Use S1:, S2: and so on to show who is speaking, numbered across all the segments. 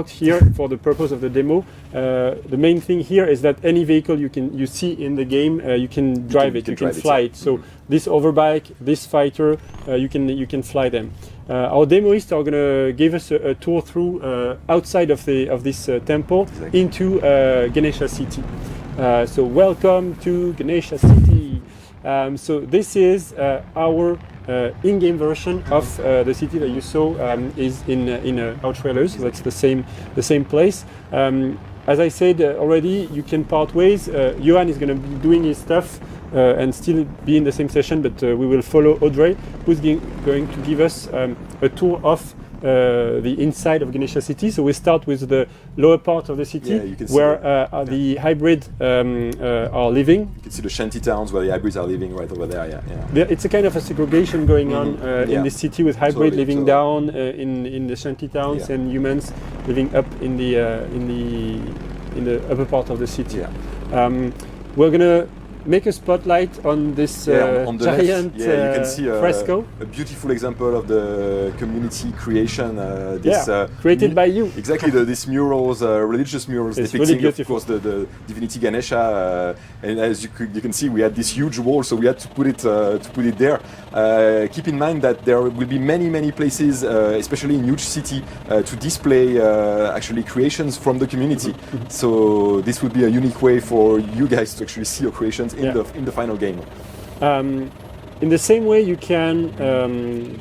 S1: here for the purpose of the demo. The main thing here is that any vehicle you see in the game, you can drive it, you can fly it. So this overbike, this fighter, you can fly them. Our demoists are going to give us a tour through outside of this temple into Ganesha City. So welcome to Ganesha City. So this is our in-game version of the city that you saw is in our trailers. So that's the same place. As I said already, you can part ways. Johan is going to be doing his stuff and still be in the same session, but we will follow Audrey, who's going to give us a tour of the inside of Ganesha City. So we start with the lower part of the city, where the hybrid are living.
S2: You can see the shanty towns where the hybrids are living right over there.
S1: It's a kind of a segregation going on in this city, with hybrid living down in the shanty towns and humans living up in the upper part of the city. We're gonna make a spotlight on this
S2: on the
S1: giant
S2: left, you can see
S1: fresco.
S2: A beautiful example of the community creation.
S1: Created by you.
S2: Exactly, these murals, religious murals depicting, really, of course, the divinity Ganesha. And as you can see, we had this huge wall, so we had to put it there. Keep in mind that there will be many places, especially in huge city, to display actually creations from the community. So this would be a unique way for you guys to actually see your creations in the final game.
S1: In the same way, you can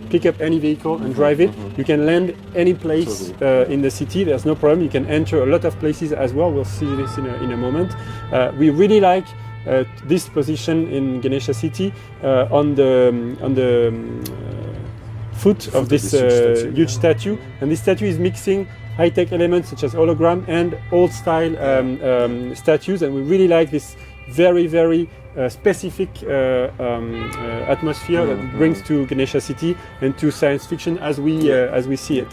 S1: pick up any vehicle and drive it. You can land any place in the city. There's no problem. You can enter a lot of places as well. We'll see this in a moment. We really like this position in Ganesha City on the foot of this huge statue. And this statue is mixing high-tech elements such as hologram and old-style statues. And we really like this very specific atmosphere that brings to Ganesha City and to science fiction as we see it.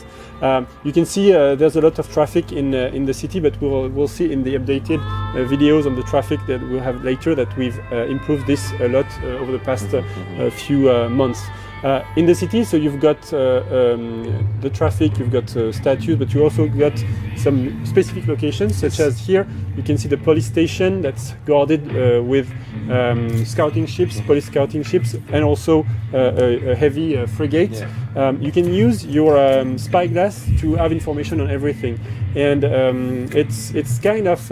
S1: You can see there's a lot of traffic in the city, but we'll see in the updated videos on the traffic that we'll have later that we've improved this a lot over the past few months. In the city, so you've got the traffic, you've got statues, but you also got some specific locations, such as here. You can see the police station that's guarded with scouting ships, police scouting ships, and also a heavy frigate. You can use your spyglass to have information on everything, and it's kind of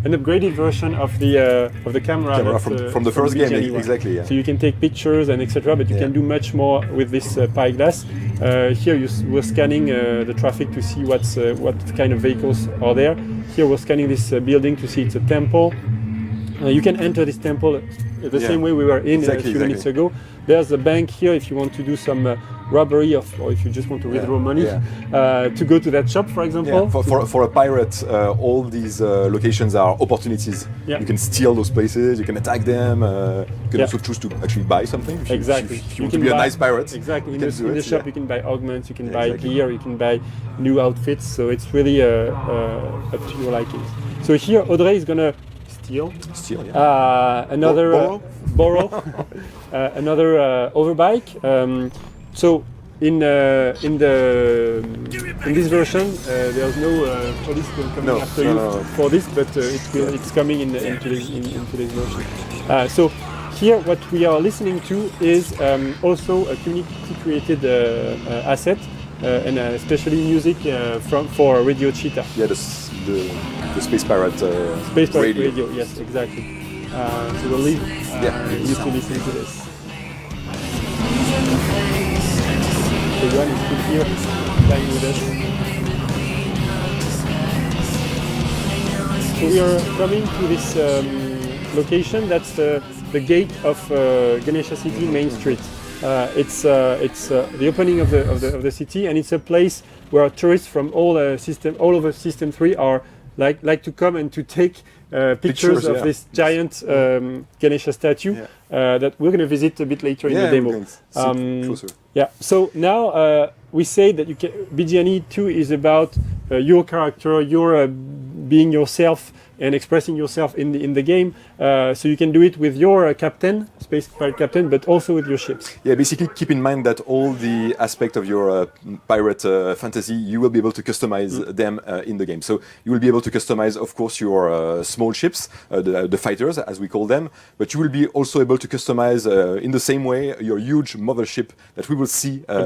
S1: an upgraded version of the camera
S2: from the first game, exactly.
S1: So you can take pictures and etc., but you can do much more with this spyglass. Here we're scanning the traffic to see what kind of vehicles are there. Here we're scanning this building to see it's a temple. You can enter this temple the same way we were in a few minutes ago. There's a bank here if you want to do some robbery or if you just want to withdraw money to go to that shop, for example.
S2: For a pirate, all these locations are opportunities. You can steal those places, you can attack them, you can also choose to actually buy something. If you want to be a nice pirate.
S1: Exactly. In the shop you can buy augments, you can buy gear, you can buy new outfits, so it's really up to your liking. So here Audrey is going to steal another borrow another overbike. So in this version, there's no police coming after you for this, but it's coming in today's version. So here, what we are listening to is also a community-created asset, and especially music for Radio Cheetah.
S2: Yeah, the Space Pirate
S1: radio. Yes, exactly. So we'll leave you to listen to this. So Johan is still here playing with us. So we are coming to this location. That's the gate of Ganesha City Main Street. It's the opening of the city, and it's a place where tourists from all over System 3 are like to come and to take pictures of this giant Ganesha statue that we're going to visit a bit later in the demo.
S2: Closer.
S1: So now we say that BGNE 2 is about your character, your being yourself and expressing yourself in the game. So you can do it with your captain, space pirate captain, but also with your ships.
S2: Yeah, basically keep in mind that all the aspect of your pirate fantasy, you will be able to customize them in the game. So you will be able to customize, of course, your small ships, the fighters, as we call them, but you will be also able to customize in the same way your huge mothership that we will see a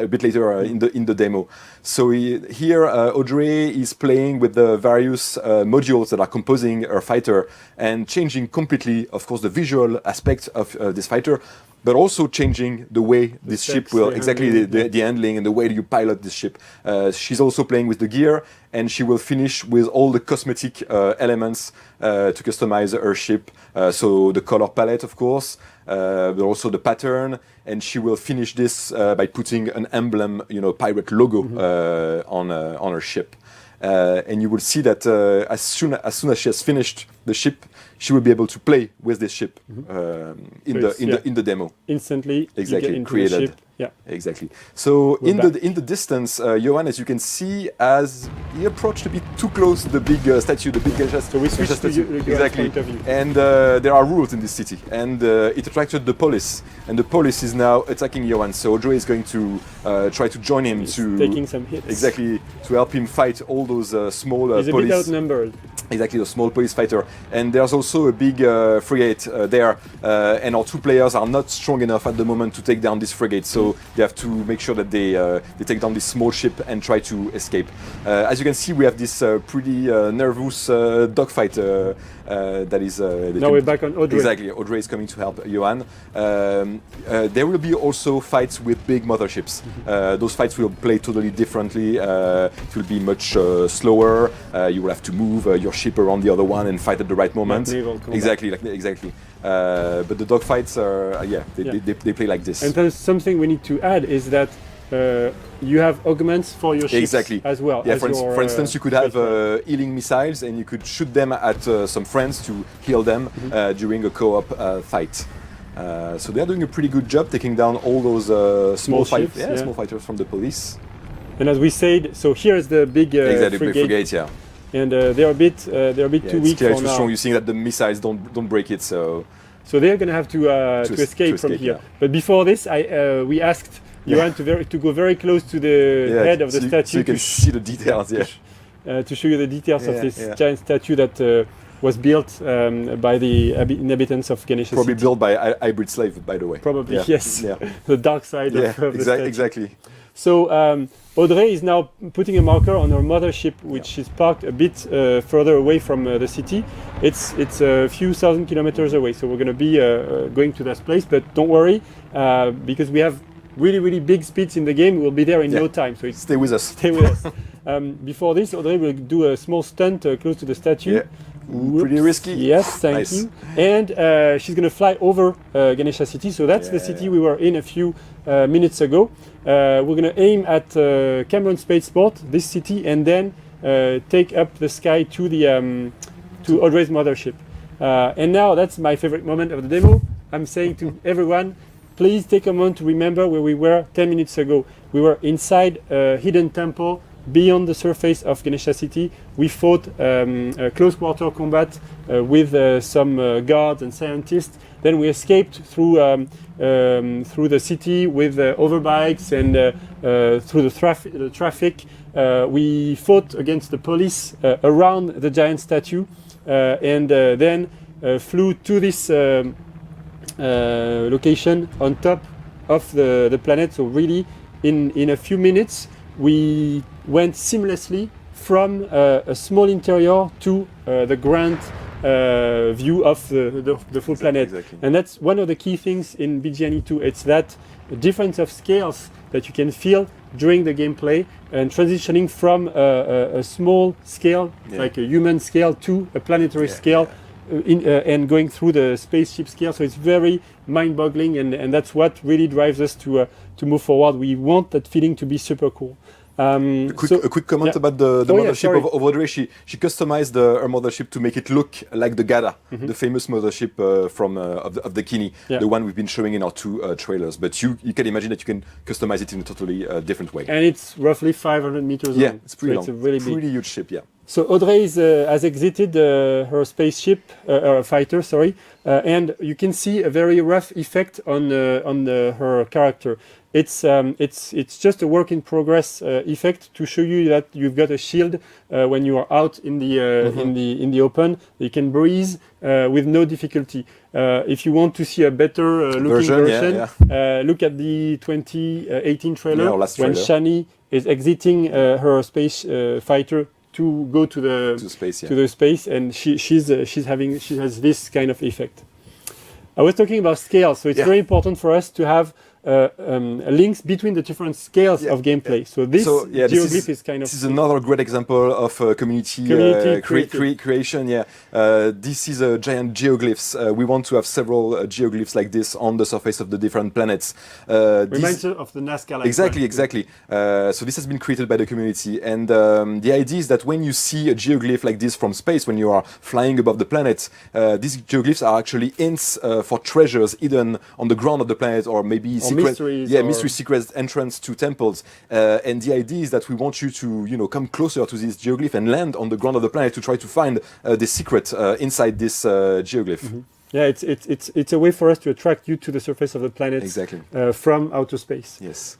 S2: bit later in the demo. So here Audrey is playing with the various modules that are composing her fighter and changing completely, of course, the visual aspect of this fighter, but also changing the way this ship will, the handling and the way you pilot this ship. She's also playing with the gear, and she will finish with all the cosmetic elements to customize her ship. So the color palette, of course, but also the pattern, and she will finish this by putting an emblem, pirate logo on her ship. And you will see that as soon as she has finished the ship, she will be able to play with this ship in the demo.
S1: Instantly,
S2: exactly,
S1: you get into
S2: created.
S1: the ship. Yeah,
S2: exactly. So in the distance, Johan, as you can see, as he approached a bit too close to the big statue, the big Ganesha statue.
S1: So we switched to
S2: exactly.
S1: Point of view.
S2: And there are rules in this city, and it attracted the police, and the police is now attacking Johan. So Audrey is going to try to join him
S1: taking some hits.
S2: Exactly, to help him fight all those small police.
S1: He's a bit outnumbered.
S2: Exactly, the small police fighter. And there's also a big frigate there, and our two players are not strong enough at the moment to take down this frigate, so they have to make sure that they take down this small ship and try to escape. As you can see, we have this pretty nervous dogfight that is...
S1: now we're back on Audrey.
S2: Exactly, Audrey is coming to help Johan. There will be also fights with big motherships. Those fights will play totally differently. It will be much slower. You will have to move your ship around the other one and fight at the right moment. Exactly. But the dogfights are, they play like this.
S1: And there's something we need to add is that you have augments for your ships as well.
S2: Yeah, for instance, you could have healing missiles, and you could shoot them at some friends to heal them during a co-op fight. So they're doing a pretty good job taking down all those small fighters from the police.
S1: And as we said, so here's the big frigate.
S2: Yeah.
S1: And they're a bit too weak for
S2: too
S1: now.
S2: strong. You see that the missiles don't break it, so
S1: they're going to have to escape from here. Yeah. But before this, we asked Johan to go very close to the head of the statue,
S2: so you can see the details.
S1: To show you the details of this giant statue that was built by the inhabitants of Ganesha
S2: Probably
S1: City.
S2: built by hybrid slave, by the way.
S1: Probably, yes. Yeah. The dark side of the statue.
S2: Exactly.
S1: So Audrey is now putting a marker on her mothership, which is parked a bit further away from the city. It's a few thousand kilometers away, so we're going to be going to that place. But don't worry, because we have really big speeds in the game. We'll be there in no time. So
S2: stay with us.
S1: Stay with us. Before this, Audrey will do a small stunt close to the statue.
S2: Yeah. Pretty risky.
S1: Yes, thank you. And she's going to fly over Ganesha City. So that's the city we were in a few minutes ago. We're going to aim at Cameron Spaceport, this city, and then take up the sky to the to Audrey's mothership. And now that's my favorite moment of the demo. I'm saying to everyone, please take a moment to remember where we were 10 minutes ago. We were inside a hidden temple beyond the surface of Ganesha City. We fought a close quarter combat with some guards and scientists. Then we escaped through the city with overbikes and through the traffic. We fought against the police around the giant statue and then flew to this location on top of the planet. So really, in a few minutes, we went seamlessly from a small interior to the grand view of the full planet.
S2: Exactly.
S1: And that's one of the key things in BGNE 2. It's that difference of scales that you can feel during the gameplay and transitioning from a small scale, like a human scale, to a planetary scale. And going through the spaceship scale, so it's very mind-boggling, and that's what really drives us to move forward. We want that feeling to be super cool.
S2: A quick comment about the mothership of Audrey. She customized her mothership to make it look like the Gada, the famous mothership of the Kini, the one we've been showing in our two trailers. But you can imagine that you can customize it in a totally different way.
S1: And it's roughly 500 meters long.
S2: Yeah, it's pretty long.
S1: It's a really
S2: pretty huge ship, yeah.
S1: So Audrey has exited her spaceship, fighter, sorry, and you can see a very rough effect on her character. It's just a work in progress effect to show you that you've got a shield when you are out in the in the open. You can breathe with no difficulty. If you want to see a better looking version, look at the 2018 trailer when Shani is exiting her space fighter to go to the space, and she has this kind of effect. I was talking about scale, so it's very important for us to have links between the different scales of gameplay. So this geoglyph is kind of...
S2: This is another great example of community creation. This is a giant geoglyphs. We want to have several geoglyphs like this on the surface of the different planets.
S1: Reminds of the Nazca.
S2: Exactly. So this has been created by the community. And the idea is that when you see a geoglyph like this from space, when you are flying above the planet, these geoglyphs are actually hints for treasures hidden on the ground of the planet, or maybe mystery secret entrance to temples. And the idea is that we want you to, come closer to this geoglyph and land on the ground of the planet to try to find the secret inside this geoglyph.
S1: Mm-hmm. Yeah, it's a way for us to attract you to the surface of the planet from outer space.
S2: Yes.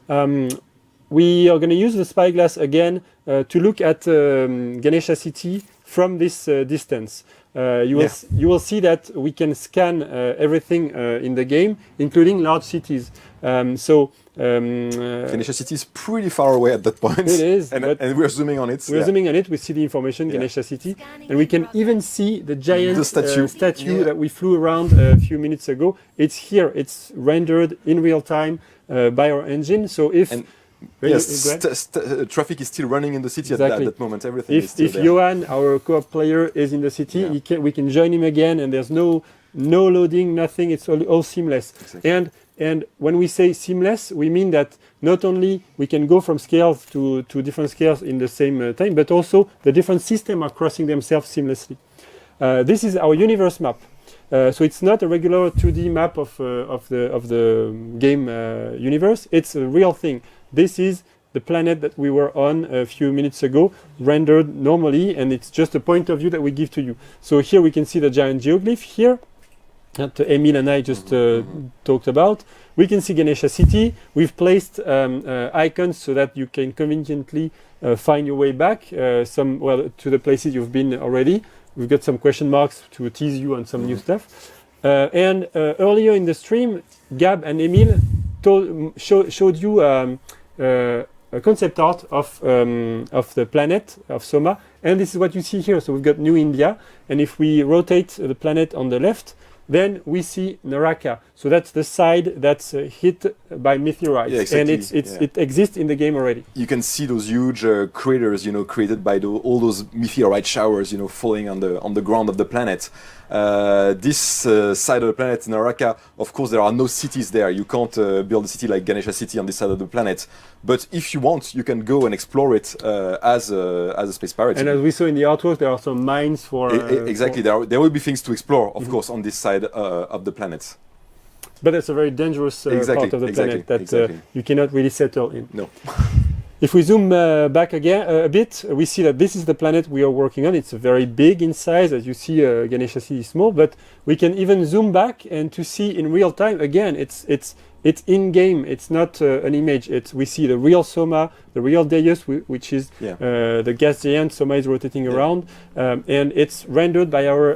S1: We are going to use the spyglass again to look at Ganesha City from this distance. You will see that we can scan everything in the game, including large cities.
S2: Ganesha City is pretty far away at that point.
S1: It is,
S2: and we're zooming on it.
S1: We're zooming on it. We see the information, Ganesha City, and we can even see the giant statue that we flew around a few minutes ago. It's here. It's rendered in real time by our engine. So if
S2: traffic is still running in the city at that moment. Everything is still there.
S1: If Johan, our co-op player, is in the city, we can join him again, and there's no loading, nothing. It's all seamless.
S2: Exactly.
S1: And when we say seamless, we mean that not only we can go from scales to different scales in the same time, but also the different systems are crossing themselves seamlessly. This is our universe map. So it's not a regular 2D map of the game universe. It's a real thing. This is the planet that we were on a few minutes ago, rendered normally, and it's just a point of view that we give to you. So here we can see the giant geoglyph here that Emil and I just talked about. We can see Ganesha City. We've placed icons so that you can conveniently find your way back to the places you've been already. We've got some question marks to tease you on some new stuff. And earlier in the stream, Gab and Emil showed you a concept art of the planet of Soma, and this is what you see here. So we've got New India, and if we rotate the planet on the left, then we see Naraka. So that's the side that's hit by meteorites, and it exists in the game already.
S2: You can see those huge craters, created by all those meteorite showers, falling on the ground of the planet. This side of the planet, Naraka, of course, there are no cities there. You can't build a city like Ganesha City on this side of the planet. But if you want, you can go and explore it as a space pirate.
S1: And as we saw in the artwork, there are some mines for...
S2: Exactly. There will be things to explore, of course, on this side of the planet.
S1: But it's a very dangerous part of the planet that you cannot really settle in.
S2: No.
S1: If we zoom back again a bit, we see that this is the planet we are working on. It's very big in size. As you see, Ganesha City is small, but we can even zoom back and to see in real time. Again, it's in-game. It's not an image. We see the real Soma, the real Deus, which is the gas giant Soma is rotating around, and it's rendered by our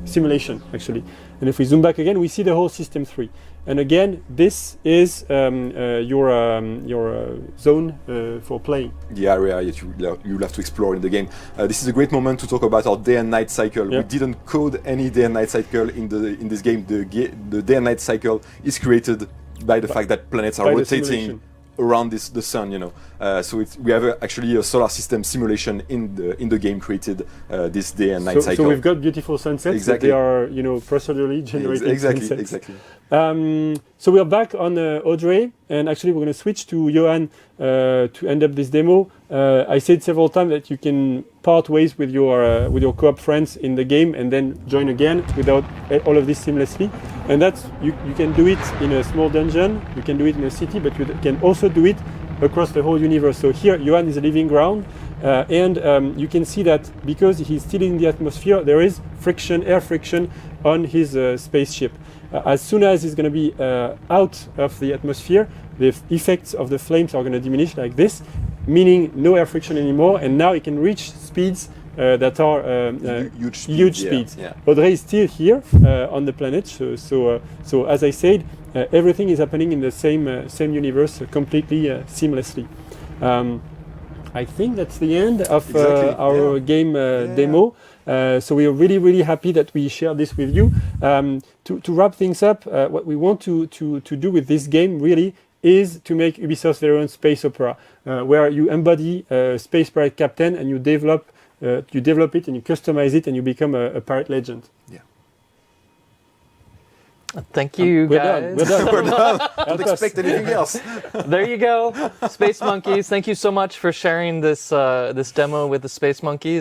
S1: simulation, actually. And if we zoom back again, we see the whole System 3. And again, this is your zone for playing.
S2: The area you'll have to explore in the game. This is a great moment to talk about our day and night cycle. We didn't code any day and night cycle in this game. The day and night cycle is created by the fact that planets are rotating around the sun, so we have actually a solar system simulation in the game created this day and night cycle.
S1: So we've got beautiful sunsets.
S2: Exactly.
S1: They are procedurally generated sunsets.
S2: Exactly.
S1: So we're back on Audrey, and actually we're going to switch to Johan to end up this demo. I said several times that you can part ways with your co-op friends in the game and then join again without all of this seamlessly. And that's you can do it in a small dungeon, you can do it in a city, but you can also do it across the whole universe. So here Johan is a living ground. and you can see that because he's still in the atmosphere, there is friction, air friction on his spaceship. As soon as he's going to be out of the atmosphere, the effects of the flames are going to diminish like this, meaning no air friction anymore, and now he can reach speeds that are huge speeds. Yeah. Audrey is still here on the planet, so as I said, everything is happening in the same universe completely seamlessly. I think that's the end of our game demo. So we are really happy that we shared this with you. To wrap things up, what we want to do with this game really is to make Ubisoft's very own space opera, where you embody a space pirate captain and you develop it and you customize it and you become a pirate legend. Yeah.
S3: Thank you, guys.
S1: We're done.
S2: We're done. Don't expect anything else.
S3: There you go, Space Monkeys. Thank you so much for sharing this this demo with the Space Monkeys.